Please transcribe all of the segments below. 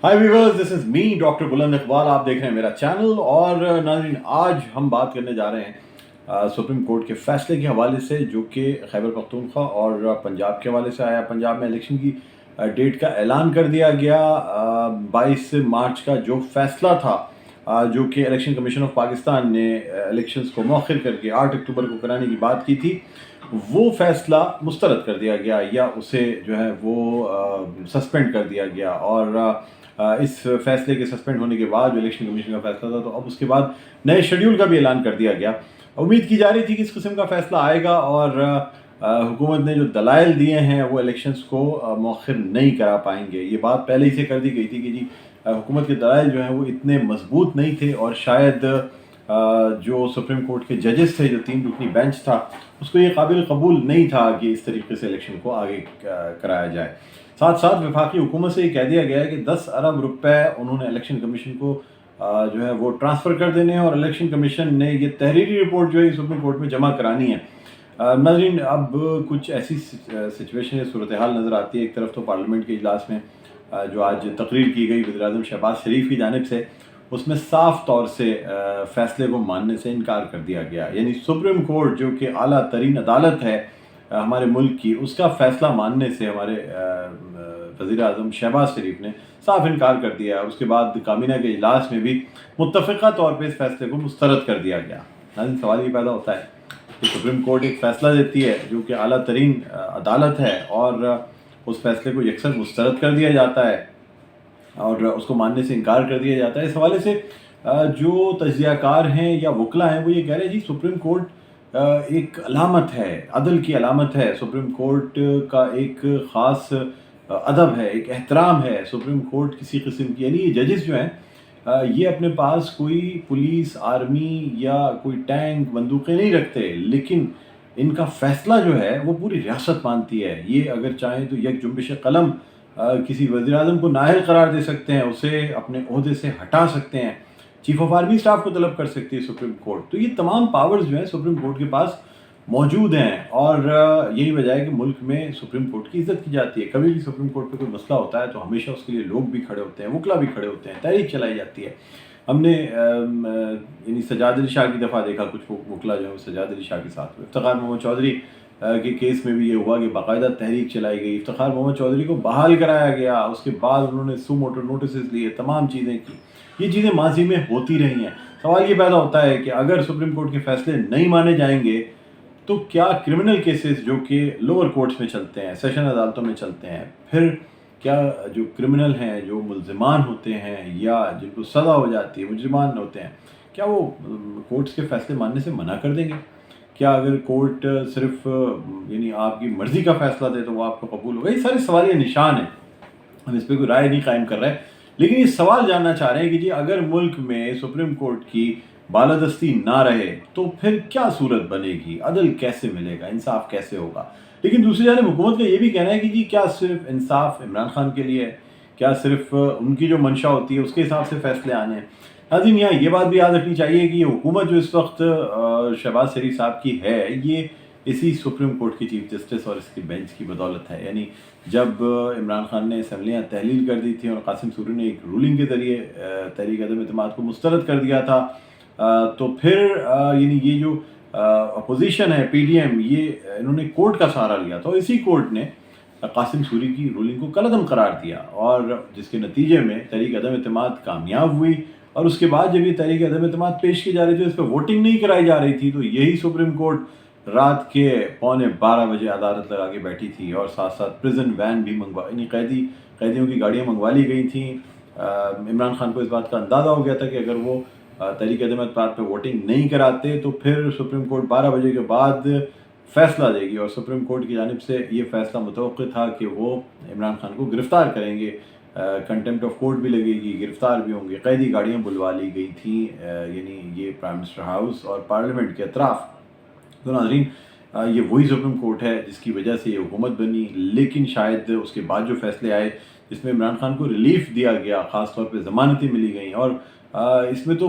Hi viewers, this is me doctor बुलंद इकबाल। आप देख रहे हैं मेरा चैनल। और नाज़रीन, आज हम बात करने जा रहे हैं सुप्रीम कोर्ट के फैसले के हवाले से, जो कि खैबर पख्तूनख्वा और पंजाब के हवाले से आया। पंजाब में इलेक्शन की डेट का ऐलान कर दिया गया 22 मार्च का। जो फैसला था जो कि इलेक्शन कमीशन ऑफ पाकिस्तान ने इलेक्शंस को मौखर करके 8 अक्टूबर को कराने की बात की थी, वो फैसला मुस्तरद कर दिया गया, या उसे जो है वो सस्पेंड कर दिया गया। और इस फैसले के सस्पेंड होने के बाद जो इलेक्शन कमीशन का फैसला था, तो अब उसके बाद नए शेड्यूल का भी ऐलान कर दिया गया। उम्मीद की जा रही थी कि इस किस्म का फैसला आएगा, और हुकूमत ने जो दलाइल दिए हैं वो इलेक्शंस को मौखर नहीं करा पाएंगे। ये बात पहले ही से कर दी गई थी कि जी हुकूमत के दलाइल जो हैं वो इतने मजबूत नहीं थे, और शायद जो सुप्रीम कोर्ट के जजेस थे, जो 3 रुकनी बेंच था, उसको ये काबिल कबूल नहीं था कि इस तरीके से इलेक्शन को आगे कराया जाए। साथ साथ वफाकी हुकूमत से ये कह दिया गया है कि 10 अरब रुपए उन्होंने इलेक्शन कमीशन को जो है वो ट्रांसफ़र कर देने हैं, और इलेक्शन कमीशन ने ये तहरीरी रिपोर्ट जो है सुप्रीम कोर्ट में जमा करानी है। नाज़रीन, अब कुछ ऐसी सिचुएशन या सूरत हाल नज़र आती है। एक तरफ तो पार्लियामेंट के इजलास में जो आज तकरीर की गई वज़ीर-ए-आज़म शहबाज शरीफ की जानिब से, उसमें साफ तौर से फ़ैसले को मानने से इनकार कर दिया गया। यानी सुप्रीम कोर्ट जो कि आला तरीन अदालत है हमारे मुल्क की, उसका फ़ैसला मानने से हमारे वज़ीर-ए-आज़म शहबाज शरीफ ने साफ इनकार कर दिया। उसके बाद काबीना के इजलास में भी मुत्तफ़िक़ा तौर पे इस फ़ैसले को मुस्तरद कर दिया गया। नाज़रीन, सवाल ये पैदा होता है कि सुप्रीम कोर्ट एक फ़ैसला देती है जो कि आला तरीन अदालत है, और उस फ़ैसले को यकसर मुस्तरद कर दिया जाता है और उसको मानने से इनकार कर दिया जाता है। इस हवाले से जो तज्ज़ियाकार हैं या वकला हैं, वो ये कह रहे हैं जी सुप्रीम कोर्ट एक अलामत है, अदल की अलामत है। सुप्रीम कोर्ट का एक ख़ास अदब है, एक एहतराम है। सुप्रीम कोर्ट किसी किस्म की, यानी ये जजेस जो हैं ये अपने पास कोई पुलिस, आर्मी या कोई टैंक, बंदूकें नहीं रखते, लेकिन इनका फ़ैसला जो है वो पूरी रियासत मानती है। ये अगर चाहें तो एक जुम्बिश कलम किसी वज़ीर-ए-आज़म को नाअहल करार दे सकते हैं, उसे अपने ओहदे से हटा सकते हैं, चीफ ऑफ आर्मी स्टाफ को तलब कर सकती है सुप्रीम कोर्ट। तो ये तमाम पावर्स जो हैं सुप्रीम कोर्ट के पास मौजूद हैं, और यही वजह है कि मुल्क में सुप्रीम कोर्ट की इज़्ज़त की जाती है। कभी भी सुप्रीम कोर्ट पे कोई मसला होता है तो हमेशा उसके लिए लोग भी खड़े होते हैं, वकला भी खड़े होते हैं, तहरीक चलाई जाती है। हमने यानी सज्जाद अली शाह की दफ़ा देखा, कुछ वकला जो है वो सज्जाद अली शाह के साथ हुए। इफ्तिखार मोहम्मद चौधरी के केस में भी ये हुआ कि बाकायदा तहरीक चलाई गई, इफ्तिखार मोहम्मद चौधरी को बहाल कराया गया, उसके बाद उन्होंने सू मोटर नोटिस लिए, तमाम चीज़ें की। ये चीज़ें माजी में होती रही हैं। सवाल ये पैदा होता है कि अगर सुप्रीम कोर्ट के फैसले नहीं माने जाएंगे, तो क्या क्रिमिनल केसेस जो कि लोअर कोर्ट्स में चलते हैं, सेशन अदालतों में चलते हैं, फिर क्या जो क्रिमिनल हैं, जो मुल्ज़िमान होते हैं या जिनको सज़ा हो जाती है, मुजरिमान होते हैं, क्या वो कोर्ट्स के फैसले मानने से मना कर देंगे? क्या अगर कोर्ट सिर्फ यानी आपकी मर्ज़ी का फ़ैसला दे तो वो आपको कबूल होगा? ये सारे सवालिया निशान हैं। हम इस पर कोई राय नहीं कायम कर रहे हैं, लेकिन ये सवाल जानना चाह रहे हैं कि जी अगर मुल्क में सुप्रीम कोर्ट की बालादस्ती ना रहे तो फिर क्या सूरत बनेगी, अदल कैसे मिलेगा, इंसाफ कैसे होगा? लेकिन दूसरी जानिब हुकूमत का ये भी कहना है कि जी क्या सिर्फ इंसाफ इमरान खान के लिए है? क्या सिर्फ उनकी जो मंशा होती है उसके हिसाब से फैसले आने हैं? नाज़रीन, यहाँ ये बात भी याद रखनी चाहिए कि ये हुकूमत जो इस वक्त शहबाज शरीफ साहब की है, ये इसी सुप्रीम कोर्ट की चीफ जस्टिस और इसकी बेंच की बदौलत है। यानी जब इमरान खान ने असम्बलियाँ तहलील कर दी थी और कासिम सूरी ने एक रूलिंग के ज़रिए तहरीक अदम एतमाद को मुस्तरद कर दिया था, तो फिर यानी ये जो अपोजिशन है PDM, ये इन्होंने कोर्ट का सहारा लिया था, और इसी कोर्ट ने कासिम सूरी की रूलिंग को कलअदम करार दिया, और जिसके नतीजे में तहरीक अदम एतमाद कामयाब हुई। और उसके बाद जब ये तहरीक अदम एतमाद पेश की जा रही थी, इस पर वोटिंग नहीं कराई जा रही थी, तो यही सुप्रीम कोर्ट रात के 11:15 बजे अदालत लगा के बैठी थी, और साथ साथ प्रिजन वैन भी यानी कैदियों की गाड़ियाँ मंगवा ली गई थी। इमरान खान को इस बात का अंदाज़ा हो गया था कि अगर वो तहरीक अदम एतमाद पर वोटिंग नहीं कराते तो फिर सुप्रीम कोर्ट 12 बजे के बाद फ़ैसला देगी, और सुप्रीम कोर्ट की जानिब से ये फ़ैसला मुतवक्किल था कि वो इमरान खान को गिरफ़्तार करेंगे, कंटेम्प्ट ऑफ कोर्ट भी लगेगी, गिरफ़्तार भी होंगे। कैदी गाड़ियाँ बुलवा ली गई थी, यानी ये प्राइम मिनिस्टर हाउस और पार्लियामेंट के अतराफ़। तो नाज़रीन, ये वही सुप्रीम कोर्ट है जिसकी वजह से ये हुकूमत बनी, लेकिन शायद उसके बाद जो फ़ैसले आए जिसमें इमरान खान को रिलीफ़ दिया गया, ख़ास तौर पे ज़मानतें मिली गई, और इसमें तो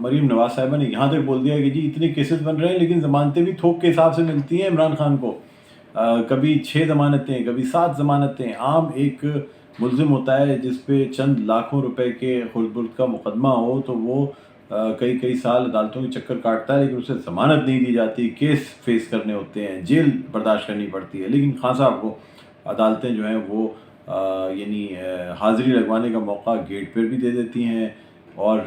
मरीम नवाज़ साहिबा ने यहाँ तक बोल दिया कि जी इतने केसेस बन रहे हैं लेकिन ज़मानतें भी थोक के हिसाब से मिलती हैं इमरान खान को। कभी 6 ज़मानतें, कभी 7 ज़मानतें। आम एक ملزم ہوتا ہے جس پہ چند لاکھوں روپے کے خرد برد کا مقدمہ ہو تو وہ کئی سال عدالتوں کے چکر کاٹتا ہے، لیکن اسے ضمانت نہیں دی جاتی، کیس فیس کرنے ہوتے ہیں، جیل برداشت کرنی پڑتی ہے، لیکن خان صاحب کو عدالتیں جو ہیں وہ یعنی حاضری لگوانے کا موقع گیٹ پر بھی دے دیتی ہیں اور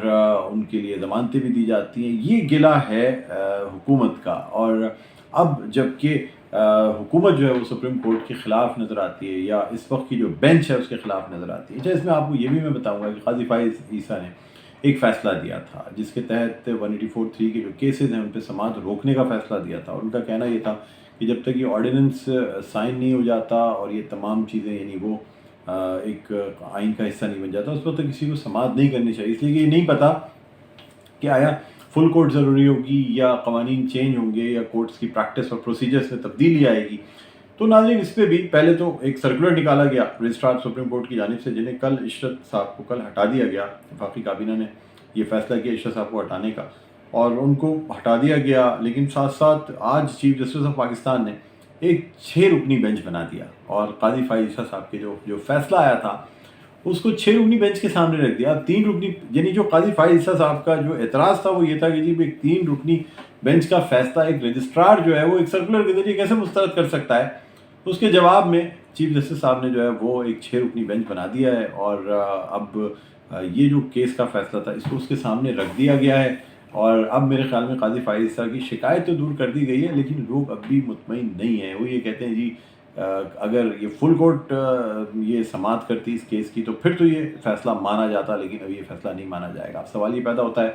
ان کے لیے ضمانتیں بھی دی جاتی ہیں۔ یہ گلہ ہے حکومت کا، اور اب جب کہ حکومت جو ہے وہ سپریم کورٹ کے خلاف نظر آتی ہے یا اس وقت کی جو بینچ ہے اس کے خلاف نظر آتی ہے۔ اچھا، اس میں آپ کو یہ بھی میں بتاؤں گا کہ قاضی فائز عیسیٰ نے ایک فیصلہ دیا تھا جس کے تحت 184(3) کے جو کیسز ہیں ان پہ سماعت روکنے کا فیصلہ دیا تھا، اور ان کا کہنا یہ تھا کہ جب تک یہ آرڈیننس سائن نہیں ہو جاتا اور یہ تمام چیزیں یعنی وہ ایک آئین کا حصہ نہیں بن جاتا، اس وقت تک کسی کو سماعت نہیں کرنی چاہیے، اس لیے کہ یہ نہیں پتہ کہ آیا فل کورٹ ضروری ہوگی یا قوانین چینج ہوں گے یا کورٹس کی پریکٹس اور پروسیجرز میں تبدیلی آئے گی۔ تو ناظرین، اس پہ بھی پہلے تو ایک سرکولر نکالا گیا رجسٹرار سپریم کورٹ کی جانب سے، جنہیں کل عشرت صاحب کو کل ہٹا دیا گیا، وفاقی کابینہ نے یہ فیصلہ کیا عشرت صاحب کو ہٹانے کا اور ان کو ہٹا دیا گیا، لیکن ساتھ ساتھ آج چیف جسٹس آف پاکستان نے ایک 6 رکنی بینچ بنا دیا اور قاضی فائز عیسیٰ صاحب کے جو فیصلہ آیا تھا اس کو 6 رکنی بینچ کے سامنے رکھ دیا۔ اب 3 رکنی، یعنی جو قاضی فائز عیسیٰ صاحب کا جو اعتراض تھا وہ یہ تھا کہ جی ایک 3 رکنی بینچ کا فیصلہ ایک رجسٹرار جو ہے وہ ایک سرکولر کے ذریعے کیسے مسترد کر سکتا ہے۔ اس کے جواب میں چیف جسٹس صاحب نے جو ہے وہ ایک 6 رکنی بینچ بنا دیا ہے، اور اب یہ جو کیس کا فیصلہ تھا اس کو اس کے سامنے رکھ دیا گیا ہے، اور اب میرے خیال میں قاضی فائز عیسیٰ کی شکایت تو دور کر دی گئی ہے، لیکن لوگ اب بھی مطمئن نہیں ہیں۔ وہ یہ کہتے ہیں جی اگر یہ فل کورٹ یہ سماعت کرتی اس کیس کی تو پھر تو یہ فیصلہ مانا جاتا، لیکن اب یہ فیصلہ نہیں مانا جائے گا۔ اب سوال یہ پیدا ہوتا ہے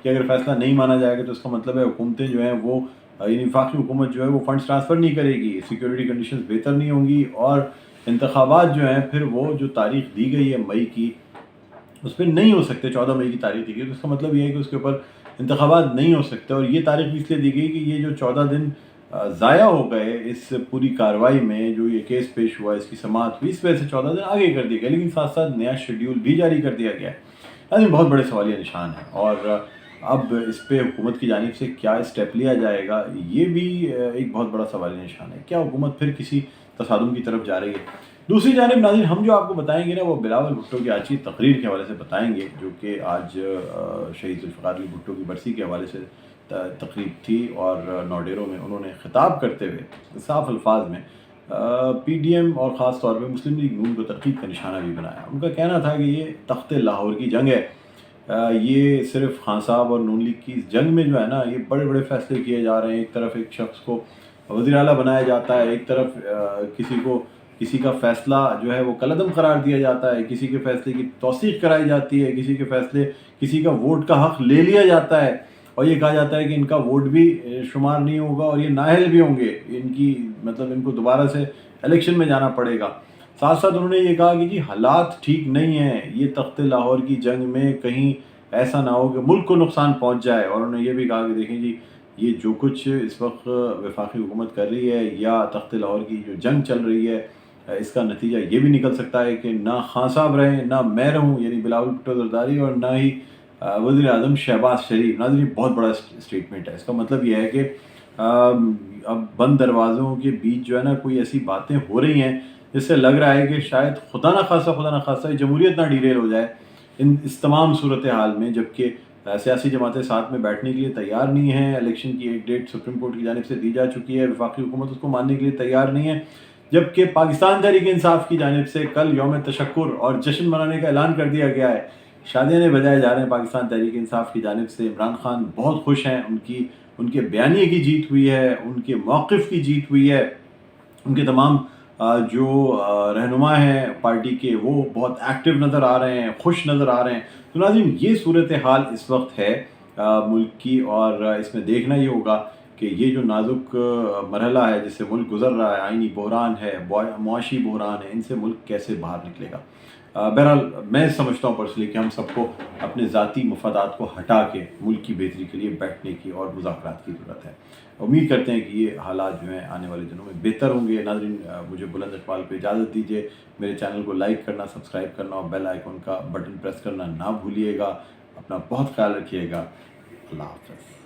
کہ اگر فیصلہ نہیں مانا جائے گا تو اس کا مطلب ہے حکومتیں جو ہیں وہ یعنی وفاقی حکومت جو ہے وہ فنڈز ٹرانسفر نہیں کرے گی، سیکیورٹی کنڈیشنز بہتر نہیں ہوں گی، اور انتخابات جو ہیں پھر وہ جو تاریخ دی گئی ہے مئی کی اس پہ نہیں ہو سکتے، 14 مئی کی تاریخ دی گئی، تو اس کا مطلب یہ ہے کہ اس کے اوپر انتخابات نہیں ہو سکتے، اور یہ تاریخ بھی اس لیے دی گئی کہ یہ جو 14 دن ضائع ہو گئے اس پوری کارروائی میں، جو یہ کیس پیش ہوا اس کی سماعت ہوئی، اس وجہ سے 14 دن آگے کر دیا گیا، لیکن ساتھ ساتھ نیا شیڈیول بھی جاری کر دیا گیا ہے۔ یعنی بہت بڑے سوالیہ نشان ہیں، اور اب اس پہ حکومت کی جانب سے کیا اسٹیپ لیا جائے گا یہ بھی ایک بہت بڑا سوالیہ نشان ہے۔ کیا حکومت پھر کسی تصادم کی طرف جا رہی ہے؟ دوسری جانب ناظرین، ہم جو آپ کو بتائیں گے نا وہ بلاول بھٹو کی آج کی تقریر کے حوالے سے بتائیں گے، جو کہ آج شہید ذوالفقار علی بھٹو کی برسی کے حوالے سے تقریب تھی، اور نوڈیرو میں انہوں نے خطاب کرتے ہوئے صاف الفاظ میں پی ڈی ایم اور خاص طور پہ مسلم لیگ نون کو تنقید کا نشانہ بھی بنایا۔ ان کا کہنا تھا کہ یہ تخت لاہور کی جنگ ہے، یہ صرف خان صاحب اور نون لیگ کی اس جنگ میں جو ہے نا یہ بڑے بڑے فیصلے کیے جا رہے ہیں۔ ایک طرف ایک شخص کو وزیر اعلیٰ بنایا جاتا ہے، ایک طرف کسی کا فیصلہ جو ہے وہ کالعدم قرار دیا جاتا ہے، کسی کے فیصلے کی توثیق کرائی جاتی ہے، کسی کا ووٹ کا حق لے لیا جاتا ہے، اور یہ کہا جاتا ہے کہ ان کا ووٹ بھی شمار نہیں ہوگا اور یہ نااہل بھی ہوں گے، ان کو دوبارہ سے الیکشن میں جانا پڑے گا۔ ساتھ ساتھ انہوں نے یہ کہا کہ جی حالات ٹھیک نہیں ہیں، یہ تخت لاہور کی جنگ میں کہیں ایسا نہ ہو کہ ملک کو نقصان پہنچ جائے، اور انہوں نے یہ بھی کہا کہ دیکھیں جی یہ جو کچھ اس وقت وفاقی حکومت کر رہی ہے یا تخت لاہور کی جو جنگ چل رہی ہے، اس کا نتیجہ یہ بھی نکل سکتا ہے کہ نہ خان صاحب رہیں، نہ میں رہوں یعنی بلاول بھٹو زرداری، اور نہ ہی وزیر اعظم شہباز شریف۔ ناظرین بہت بڑا اسٹیٹمنٹ ہے، اس کا مطلب یہ ہے کہ اب بند دروازوں کے بیچ جو ہے نا کوئی ایسی باتیں ہو رہی ہیں جس سے لگ رہا ہے کہ شاید خدا نہ خواستہ جمہوریت نہ ڈیریل ہو جائے اس تمام صورتحال میں، جبکہ سیاسی جماعتیں ساتھ میں بیٹھنے کے لیے تیار نہیں ہیں۔ الیکشن کی ایک ڈیٹ سپریم کورٹ کی جانب سے دی جا چکی ہے، وفاقی حکومت اس کو ماننے کے لیے تیار نہیں ہے، جبکہ پاکستان تحریک انصاف کی جانب سے کل یوم تشکر اور جشن منانے کا اعلان کر دیا گیا ہے، شادیاں نہیں بجائے جا رہے ہیں پاکستان تحریک انصاف کی جانب سے۔ عمران خان بہت خوش ہیں، ان کے بیانیے کی جیت ہوئی ہے، ان کے موقف کی جیت ہوئی ہے، ان کے تمام جو رہنما ہیں پارٹی کے وہ بہت ایکٹیو نظر آ رہے ہیں، خوش نظر آ رہے ہیں۔ تو ناظرین یہ صورتحال اس وقت ہے ملک کی، اور اس میں دیکھنا یہ ہوگا کہ یہ جو نازک مرحلہ ہے جس سے ملک گزر رہا ہے، آئینی بحران ہے، معاشی بحران ہے، ان سے ملک کیسے باہر نکلے گا۔ بہرحال میں سمجھتا ہوں پرسنلی کہ ہم سب کو اپنے ذاتی مفادات کو ہٹا کے ملک کی بہتری کے لیے بیٹھنے کی اور مذاکرات کی ضرورت ہے۔ امید کرتے ہیں کہ یہ حالات جو ہیں آنے والے دنوں میں بہتر ہوں گے۔ ناظرین مجھے بلند اقبال کو اجازت دیجیے، میرے چینل کو لائک کرنا، سبسکرائب کرنا اور بیل آئیکن کا بٹن پریس کرنا نہ بھولیے گا۔ اپنا بہت خیال رکھیے گا۔ اللہ حافظ۔